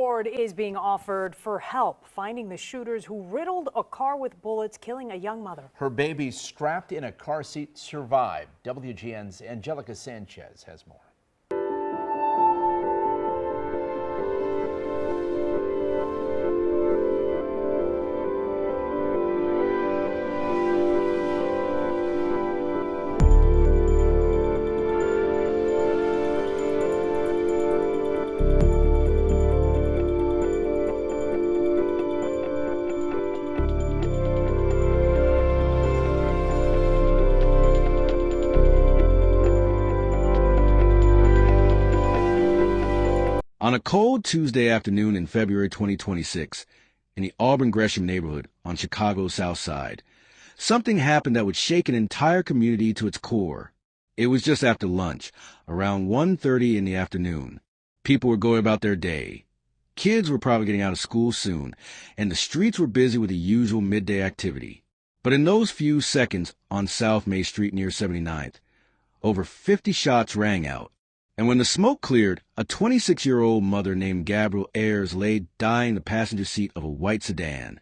Reward is being offered for help finding the shooters who riddled a car with bullets, killing a young mother. Her baby strapped in a car seat survived. WGN's Angelica Sanchez has more. On a cold Tuesday afternoon in February 2026, in the Auburn Gresham neighborhood on Chicago's South Side, something happened that would shake an entire community to its core. It was just after lunch, around 1:30 in the afternoon. People were going about their day. Kids were probably getting out of school soon, and the streets were busy with the usual midday activity. But in those few seconds on South May Street near 79th, over 50 shots rang out. And when the smoke cleared, a 26-year-old mother named Gabryel Ayres lay dying in the passenger seat of a white sedan,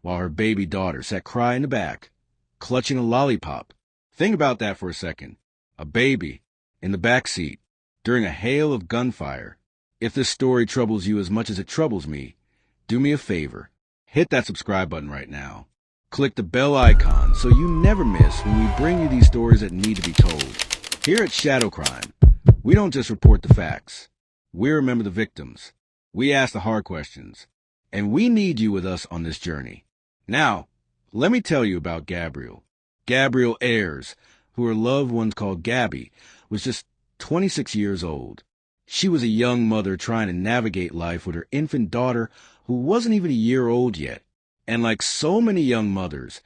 while her baby daughter sat crying in the back, clutching a lollipop. Think about that for a second. A baby in the back seat during a hail of gunfire. If this story troubles you as much as it troubles me, do me a favor. Hit that subscribe button right now. Click the bell icon so you never miss when we bring you these stories that need to be told. Here at Shadow Crime, we don't just report the facts. We remember the victims. We ask the hard questions. And we need you with us on this journey. Now, let me tell you about Gabryel. Gabryel Ayres, who her loved ones called Gabby, was just 26 years old. She was a young mother trying to navigate life with her infant daughter who wasn't even a year old yet. And like so many young mothers,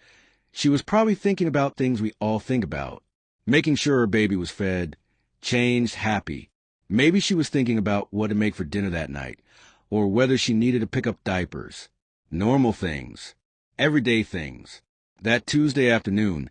she was probably thinking about things we all think about. Making sure her baby was fed, changed, happy. Maybe she was thinking about what to make for dinner that night, or whether she needed to pick up diapers. Normal things. Everyday things. That Tuesday afternoon,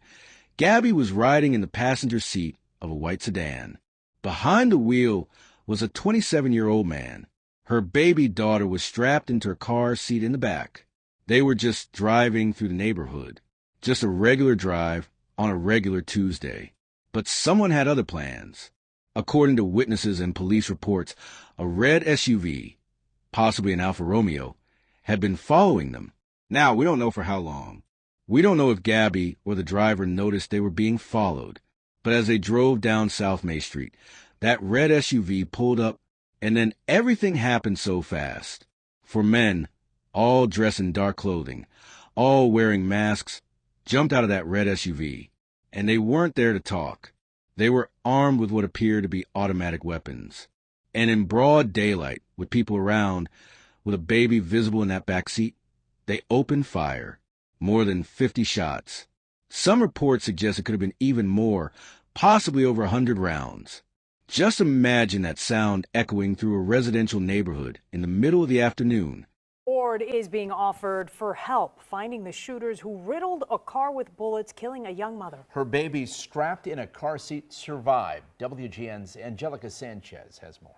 Gabby was riding in the passenger seat of a white sedan. Behind the wheel was a 27-year-old man. Her baby daughter was strapped into her car seat in the back. They were just driving through the neighborhood. Just a regular drive on a regular Tuesday. But someone had other plans. According to witnesses and police reports, a red SUV, possibly an Alfa Romeo, had been following them. Now, we don't know for how long. We don't know if Gabby or the driver noticed they were being followed. But as they drove down South May Street, that red SUV pulled up, and then everything happened so fast. For men, all dressed in dark clothing, all wearing masks, jumped out of that red SUV. And they weren't there to talk. They were armed with what appeared to be automatic weapons. And in broad daylight, with people around, with a baby visible in that back seat, they opened fire. More than 50 shots. Some reports suggest it could have been even more, possibly over 100 rounds. Just imagine that sound echoing through a residential neighborhood in the middle of the afternoon. Reward is being offered for help finding the shooters who riddled a car with bullets, killing a young mother. Her baby strapped in a car seat survived. WGN's Angelica Sanchez has more.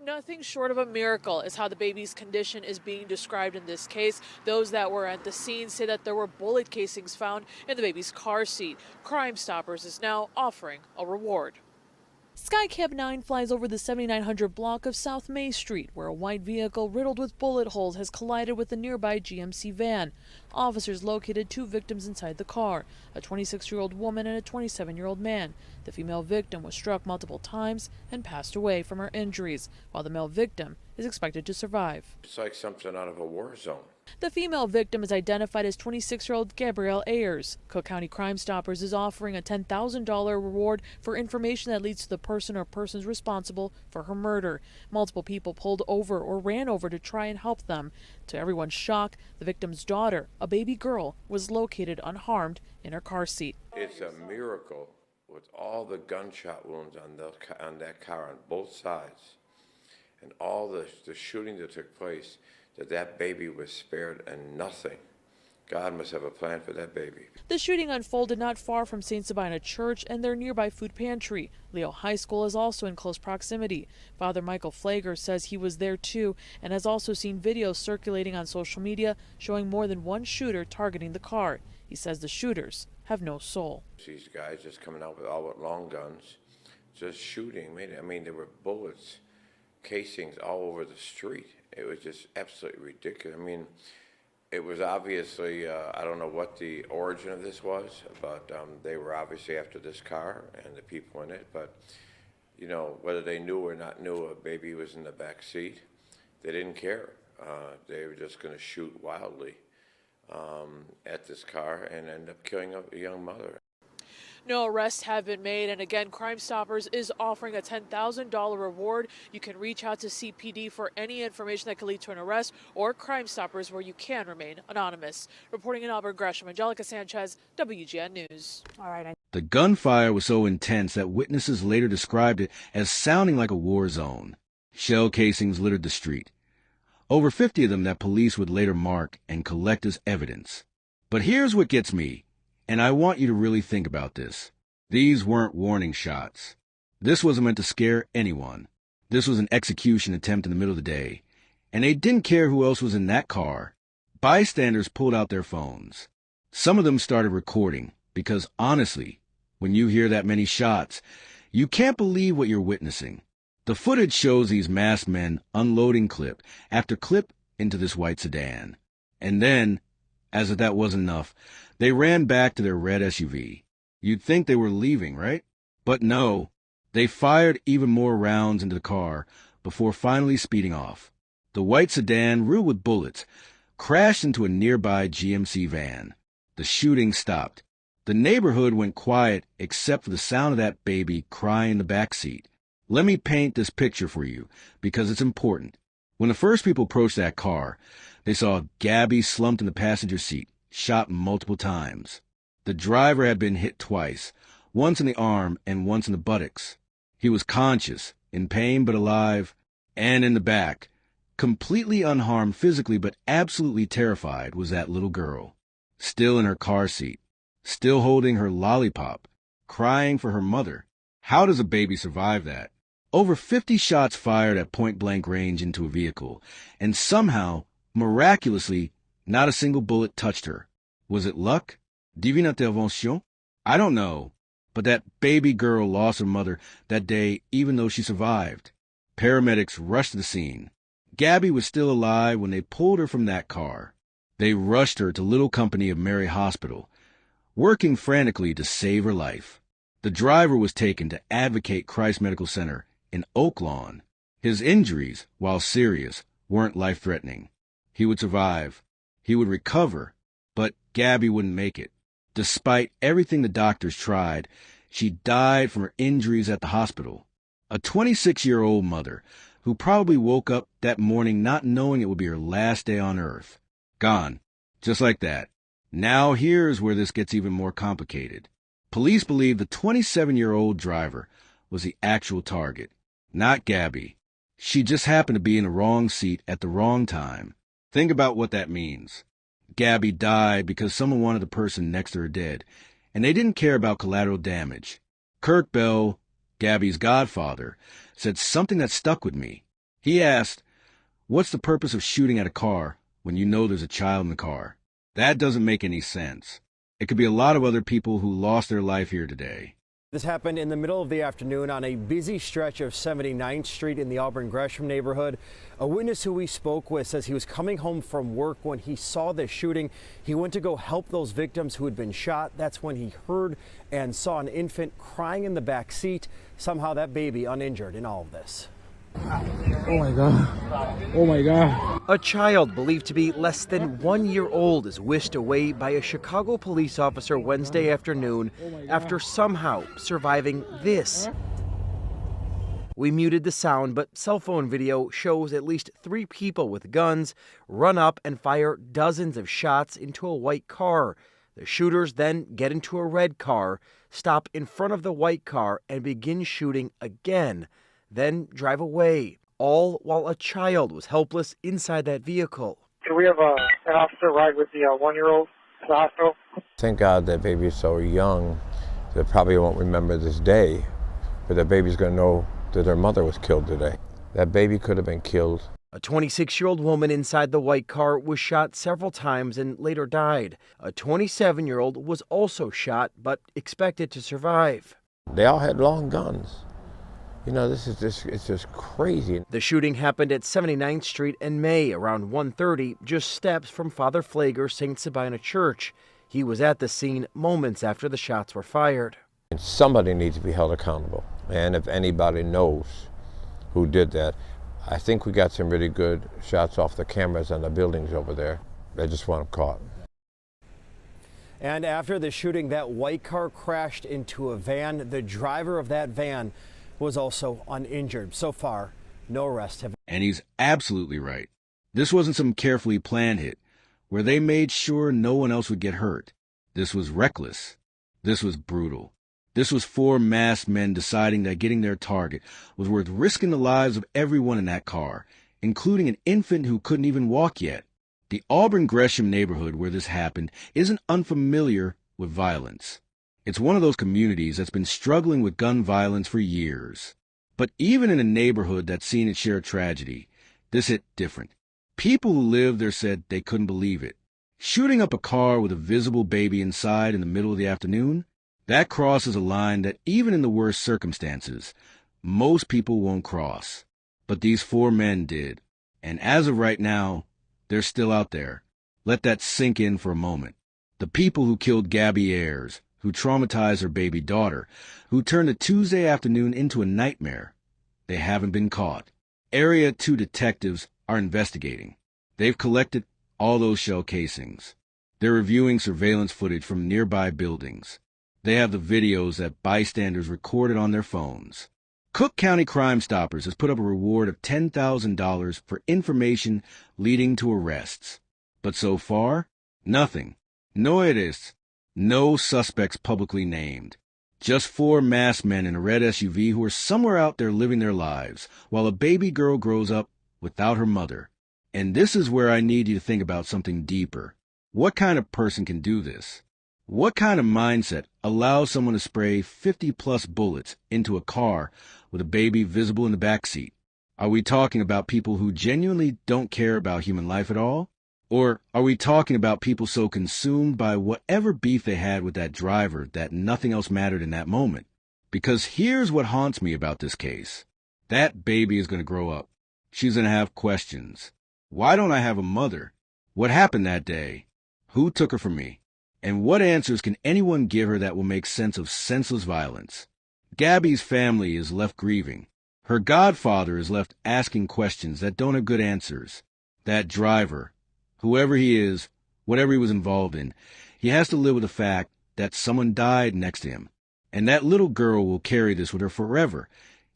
Nothing short of a miracle is how the baby's condition is being described in this case. Those that were at the scene say that there were bullet casings found in the baby's car seat. Crime Stoppers is now offering a reward. Skycab 9 flies over the 7900 block of South May Street, where a white vehicle riddled with bullet holes has collided with a nearby GMC van. Officers located two victims inside the car, a 26-year-old woman and a 27-year-old man. The female victim was struck multiple times and passed away from her injuries, while the male victim is expected to survive. It's like something out of a war zone. The female victim is identified as 26-year-old Gabryel Ayres. Cook County Crime Stoppers is offering a $10,000 reward for information that leads to the person or persons responsible for her murder. Multiple people pulled over or ran over to try and help them. To everyone's shock, the victim's daughter, a baby girl, was located unharmed in her car seat. It's a miracle with all the gunshot wounds on that car on both sides and all the shooting that took place, that baby was spared and nothing God must have a plan for that baby. The shooting unfolded not far from St. Sabina Church and their nearby food pantry. Leo High School is also in close proximity. Father Michael Flager says he was there too and has also seen videos circulating on social media showing more than one shooter targeting the car. He says the shooters have no soul. These guys just coming out with all with long guns, just shooting. I mean, there were bullets, casings all over the street. It was just absolutely ridiculous. I mean, it was obviously, I don't know what the origin of this was, but they were obviously after this car and the people in it. But, you know, whether they knew or not knew a baby was in the back seat, they didn't care. They were just going to shoot wildly at this car and end up killing a young mother. No arrests have been made, and again, Crime Stoppers is offering a $10,000 reward. You can reach out to CPD for any information that could lead to an arrest, or Crime Stoppers, where you can remain anonymous. Reporting in Auburn Gresham, Angelica Sanchez, WGN News. All right. The gunfire was so intense that witnesses later described it as sounding like a war zone. Shell casings littered the street. Over 50 of them that police would later mark and collect as evidence. But here's what gets me. And I want you to really think about this. These weren't warning shots. This wasn't meant to scare anyone. This was an execution attempt in the middle of the day. And they didn't care who else was in that car. Bystanders pulled out their phones. Some of them started recording because, honestly, when you hear that many shots, you can't believe what you're witnessing. The footage shows these masked men unloading clip after clip into this white sedan. And then, as if that wasn't enough, they ran back to their red SUV. You'd think they were leaving, right? But no, they fired even more rounds into the car before finally speeding off. The white sedan, riddled with bullets, crashed into a nearby GMC van. The shooting stopped. The neighborhood went quiet except for the sound of that baby crying in the backseat. Let me paint this picture for you because it's important. When the first people approached that car, they saw Gabby slumped in the passenger seat, shot multiple times. The driver had been hit twice, once in the arm and once in the buttocks. He was conscious, in pain but alive, and in the back. Completely unharmed physically but absolutely terrified was that little girl, still in her car seat, still holding her lollipop, crying for her mother. How does a baby survive that? Over 50 shots fired at point-blank range into a vehicle, and somehow, miraculously, not a single bullet touched her. Was it luck? Divine intervention? I don't know. But that baby girl lost her mother that day even though she survived. Paramedics rushed to the scene. Gabby was still alive when they pulled her from that car. They rushed her to Little Company of Mary Hospital, working frantically to save her life. The driver was taken to Advocate Christ Medical Center in Oak Lawn. His injuries, while serious, weren't life-threatening. He would survive. He would recover, but Gabby wouldn't make it. Despite everything the doctors tried, she died from her injuries at the hospital. A 26-year-old mother who probably woke up that morning not knowing it would be her last day on earth. Gone. Just like that. Now here's where this gets even more complicated. Police believe the 27-year-old driver was the actual target, not Gabby. She just happened to be in the wrong seat at the wrong time. Think about what that means. Gabby died because someone wanted the person next to her dead, and they didn't care about collateral damage. Kirk Bell, Gabby's godfather, said something that stuck with me. He asked, "What's the purpose of shooting at a car when you know there's a child in the car?" That doesn't make any sense. It could be a lot of other people who lost their life here today. This happened in the middle of the afternoon on a busy stretch of 79th Street in the Auburn Gresham neighborhood. A witness who we spoke with says he was coming home from work when he saw this shooting. He went to go help those victims who had been shot. That's when he heard and saw an infant crying in the back seat. Somehow that baby uninjured in all of this. Oh my God. Oh my God. A child believed to be less than 1 year old is whisked away by a Chicago police officer Wednesday afternoon after somehow surviving this. We muted the sound, but cell phone video shows at least 3 people with guns run up and fire dozens of shots into a white car. The shooters then get into a red car, stop in front of the white car, and begin shooting again. Then drive away, all while a child was helpless inside that vehicle. Can we have an officer ride with the 1-year-old? Thank God that baby's so young, they probably won't remember this day, but that baby's going to know that their mother was killed today. That baby could have been killed. A 26-year-old woman inside the white car was shot several times and later died. A 27-year-old was also shot but expected to survive. They all had long guns. You know, it's just crazy. The shooting happened at 79th Street in May around 1:30, just steps from Father Flager's St. Sabina Church. He was at the scene moments after the shots were fired. And somebody needs to be held accountable. And if anybody knows who did that, I think we got some really good shots off the cameras on the buildings over there. They just want them caught. And after the shooting, that white car crashed into a van. The driver of that van was also uninjured. So far, no arrests have. And he's absolutely right. This wasn't some carefully planned hit where they made sure no one else would get hurt. This was reckless. This was brutal. This was four masked men deciding that getting their target was worth risking the lives of everyone in that car, including an infant who couldn't even walk yet. The Auburn Gresham neighborhood where this happened isn't unfamiliar with violence. It's one of those communities that's been struggling with gun violence for years. But even in a neighborhood that's seen its share of tragedy, this hit different. People who lived there said they couldn't believe it. Shooting up a car with a visible baby inside in the middle of the afternoon, that crosses a line that even in the worst circumstances, most people won't cross. But these four men did. And as of right now, they're still out there. Let that sink in for a moment. The people who killed Gabbyel Ayres, who traumatized her baby daughter, who turned a Tuesday afternoon into a nightmare, they haven't been caught. Area 2 detectives are investigating. They've collected all those shell casings. They're reviewing surveillance footage from nearby buildings. They have the videos that bystanders recorded on their phones. Cook County Crime Stoppers has put up a reward of $10,000 for information leading to arrests. But so far, nothing. No arrests. No suspects publicly named. Just four masked men in a red SUV who are somewhere out there living their lives, while a baby girl grows up without her mother. And this is where I need you to think about something deeper. What kind of person can do this? What kind of mindset allows someone to spray 50-plus bullets into a car with a baby visible in the backseat? Are we talking about people who genuinely don't care about human life at all? Or are we talking about people so consumed by whatever beef they had with that driver that nothing else mattered in that moment? Because here's what haunts me about this case. That baby is going to grow up. She's going to have questions. Why don't I have a mother? What happened that day? Who took her from me? And what answers can anyone give her that will make sense of senseless violence? Gabby's family is left grieving. Her godfather is left asking questions that don't have good answers. That driver, whoever he is, whatever he was involved in, he has to live with the fact that someone died next to him. And that little girl will carry this with her forever,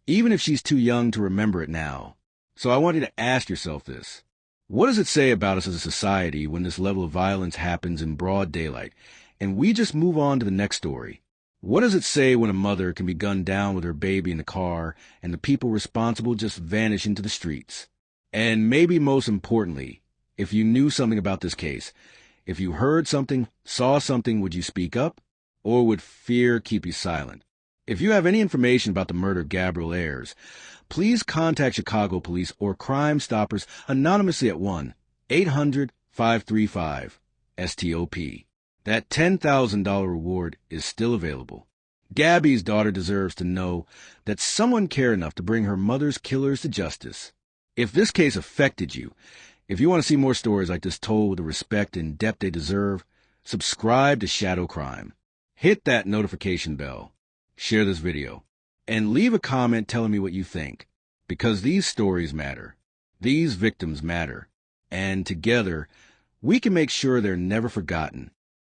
even if she's too young to remember it now. So I want you to ask yourself this. What does it say about us as a society when this level of violence happens in broad daylight, and we just move on to the next story? What does it say when a mother can be gunned down with her baby in the car, and the people responsible just vanish into the streets? And maybe most importantly, if you knew something about this case, if you heard something, saw something, would you speak up? Or would fear keep you silent? If you have any information about the murder of Gabryel Ayres, please contact Chicago Police or Crime Stoppers anonymously at 1-800-535-STOP. That $10,000 reward is still available. Gabby's daughter deserves to know that someone cared enough to bring her mother's killers to justice. If this case affected you, if you want to see more stories like this told with the respect and depth they deserve, subscribe to Shadow Crime. Hit that notification bell. Share this video. And leave a comment telling me what you think. Because these stories matter. These victims matter. And together, we can make sure they're never forgotten.